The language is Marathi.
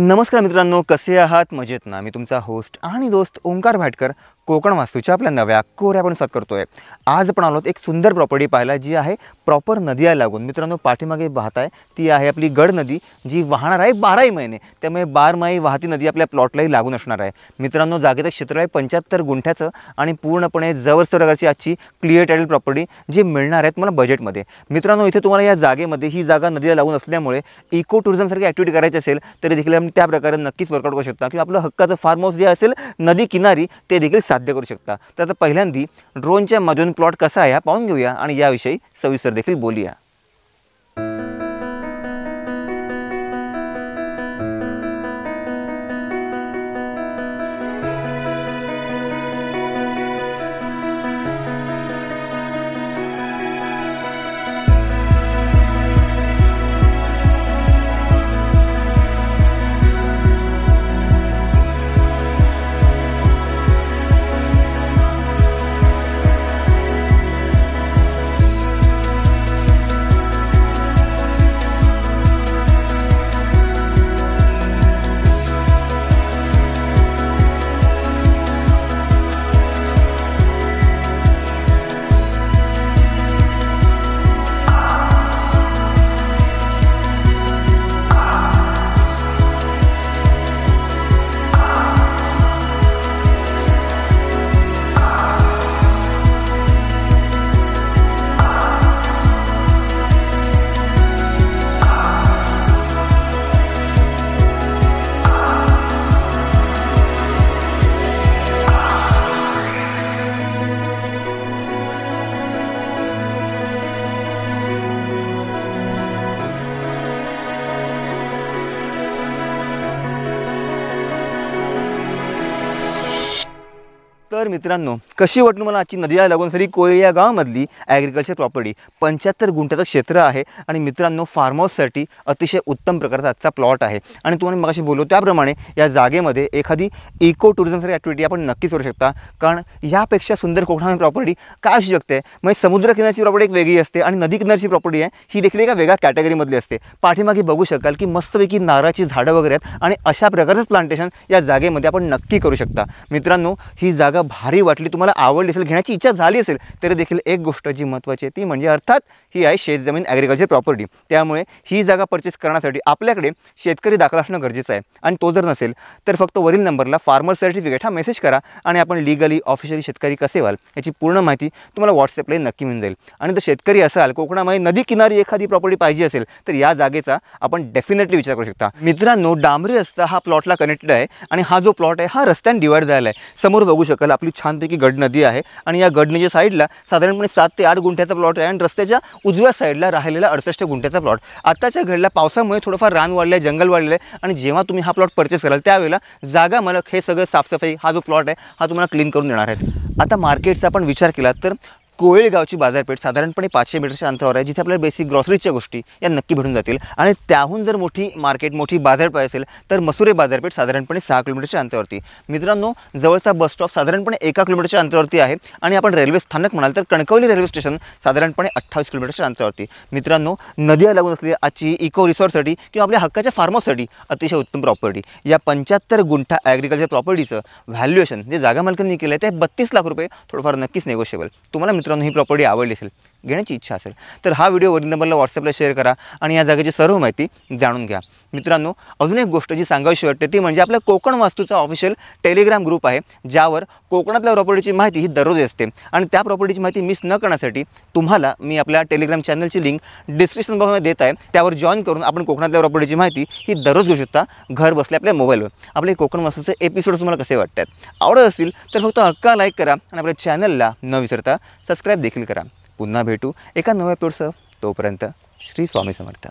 नमस्कार मित्रांनो, कसे आहात? मजेत ना? मी तुमचा होस्ट आणि दोस्त ओंकार भाटकर कोकण वास्तूच्या आपल्या नव्या कोऱ्या पण साथ करतोय। आज आपण आलोत एक सुंदर प्रॉपर्टी पाहायला जी आहे प्रॉपर नदीला लागून। मित्रांनो, पाठीमागे वाहताय ती आहे आपली गड नदी, जी वाहणार आहे 12 महिने, त्यामुळे 12 वाहती नदी आपल्या प्लॉटलाही लागून असणार आहे। मित्रांनो, जागेचं क्षेत्र आहे 75 गुंठ्याचं आणि पूर्णपणे जवळच प्रकारची आजची क्लिअर टायटल प्रॉपर्टी जी मिळणार आहे तुम्हाला बजेटमध्ये। मित्रांनो, इथे तुम्हाला या जागेमध्ये ही जागा नदीला लागून असल्यामुळे इको टुरिझम सारखी ॲक्टिव्हिटी करायची असेल तरी देखील आपण त्या प्रकारे नक्कीच वर्कआउट करू शकता किंवा आपलं हक्काचं फार्म हाऊस जे असेल नदी किनारी ते देखील साध्य करू शकता। तर आता पहिल्यांदा ड्रोनच्या मधून प्लॉट कसा आहे पाहून घेऊया आणि याविषयी सविस्तर देखील बोलूया। तर मित्रांनो, कशी वाटली मला आजची नदीला लागून सरी कोळी या गावामधली ॲग्रिकल्चर प्रॉपर्टी 75 गुंठ्याचं क्षेत्र आहे आणि मित्रांनो फार्म हाऊससाठी अतिशय उत्तम प्रकारचा आजचा प्लॉट आहे। आणि तुम्हाला मगाशी बोललो त्याप्रमाणे या जागेमध्ये एखादी इको टुरिझमसारखी ॲक्टिव्हिटी आपण नक्कीच करू शकता, कारण यापेक्षा सुंदर कोकणामध्ये प्रॉपर्टी काय असू शकते। म्हणजे समुद्र किनारची प्रॉपर्टी एक वेगळी असते आणि नदी किनारची प्रॉपर्टी आहे ही देखील एका वेगळ्या कॅटेगरीमधली असते। पाठीमागे बघू शकाल की मस्तपैकी नारळाची झाडं वगैरे आहेत आणि अशा प्रकारचंच प्लांटेशन या जागेमध्ये आपण नक्की करू शकता। मित्रांनो, ही जागा भारी वाटली, तुम्हाला आवडली असेल, घेण्याची इच्छा झाली असेल तरी देखील एक गोष्ट जी महत्त्वाची आहे ती म्हणजे अर्थात ही आहे शेतजमीन ॲग्रिकल्चर प्रॉपर्टी। त्यामुळे ही जागा परचेस करण्यासाठी आपल्याकडे शेतकरी दाखला असणं गरजेचं आहे आणि तो जर नसेल तर फक्त वरील नंबरला फार्मर सर्टिफिकेट हा मेसेज करा आणि आपण लीगली ऑफिशियली शेतकरी कसे व्हाल याची पूर्ण माहिती तुम्हाला व्हॉट्सअपला नक्की मिळून जाईल। आणि जर शेतकरी असाल, कोकणामध्ये नदी किनारी एखादी प्रॉपर्टी पाहिजे असेल तर या जागेचा आपण डेफिनेटली विचार करू शकता। मित्रांनो, डांबरी रस्ता हा प्लॉटला कनेक्टेड आहे आणि हा जो प्लॉट आहे हा रस्त्याने डिवाइड झाला आहे। समोर बघू शकाल आपली छानपैकी गड नदी आहे आणि या गड नदीच्या साईडला साधारणपणे 7 ते 8 गुंठ्याचा प्लॉट आहे आणि रस्त्याच्या उजव्या साईडला राहिलेला 68 गुंठ्याचा प्लॉट। आताच्या घडला पावसामुळे थोडंफार रान वाढलं आहे, जंगल वाढलेलं आहे आणि जेव्हा तुम्ही हा प्लॉट परचेस कराल त्यावेळेला जागा मालक हे सगळं साफसफाई हा जो प्लॉट आहे हा तुम्हाला क्लीन करून देणार आहेत। आता मार्केटचा आपण विचार केला तर कोळेगावची बाजारपेठ साधारणपणे 500 मीटरच्या अंतरावर आहे, जिथे आपल्याला बेसिक ग्रॉसरीच्या गोष्टी या नक्की भेटून जातील। आणि त्याहून जर मोठी मार्केट मोठी बाजारपेठ असेल तर मसुरे बाजारपेठ साधारणपणे 6 किलोमीटरच्या अंतरावरती। मित्रांनो, जवळचा बस स्टॉप साधारणपणे 1 किलोमीटरच्या अंतरावरती आहे आणि आपण रेल्वे स्थानक म्हणाल तर कणकवली रेल्वे स्टेशन साधारणपणे 28 किलोमीटरच्या अंतरावरती। मित्रांनो, नदीला लागून असलेली आजची इको रिसॉर्टसाठी किंवा आपल्या हक्काच्या फार्म हाऊससाठी अतिशय उत्तम प्रॉपर्टी। या 75 गुंठा ॲग्रिकल्चर प्रॉपर्टीचं व्हॅल्युएशन जे जागा मालकांनी केलं आहे ते 32 लाख रुपये, थोडंफार नक्कीच नेगोशिएबल। तुम्हाला मित्रांनो ही प्रॉपर्टी आवडली असेल, घेण्याची इच्छा असेल तर हा व्हिडिओ वरील नंबरला व्हॉट्सअपला शेअर करा आणि या जागेची सर्व माहिती जाणून घ्या। मित्रांनो, अजून एक गोष्ट जी सांगावीशी वाटते ती म्हणजे आपल्या कोकण वास्तूचा ऑफिशियल टेलिग्राम ग्रुप आहे, ज्यावर कोकणातल्या प्रॉपर्टीची माहिती ही दररोज असते आणि त्या प्रॉपर्टीची माहिती मिस न करण्यासाठी तुम्हाला मी आपल्या टेलिग्राम चॅनलची लिंक डिस्क्रिप्शन बॉक्समध्ये देत आहे, त्यावर जॉईन करून आपण कोकणातल्या प्रॉपर्टीची माहिती ही दररोज घेऊ शकता घर बसल्या आपल्या मोबाईलवर। आपले कोकण वास्तूचे एपिसोड तुम्हाला कसे वाटतात, आवडत असतील तर फक्त हक्का लाईक करा आणि आपल्या चॅनलला न विसरता सबस्क्राईब देखील करा। पुन्हा भेटू एका नव्या एपिसोडसह, तोपर्यंत श्री स्वामी समर्थ।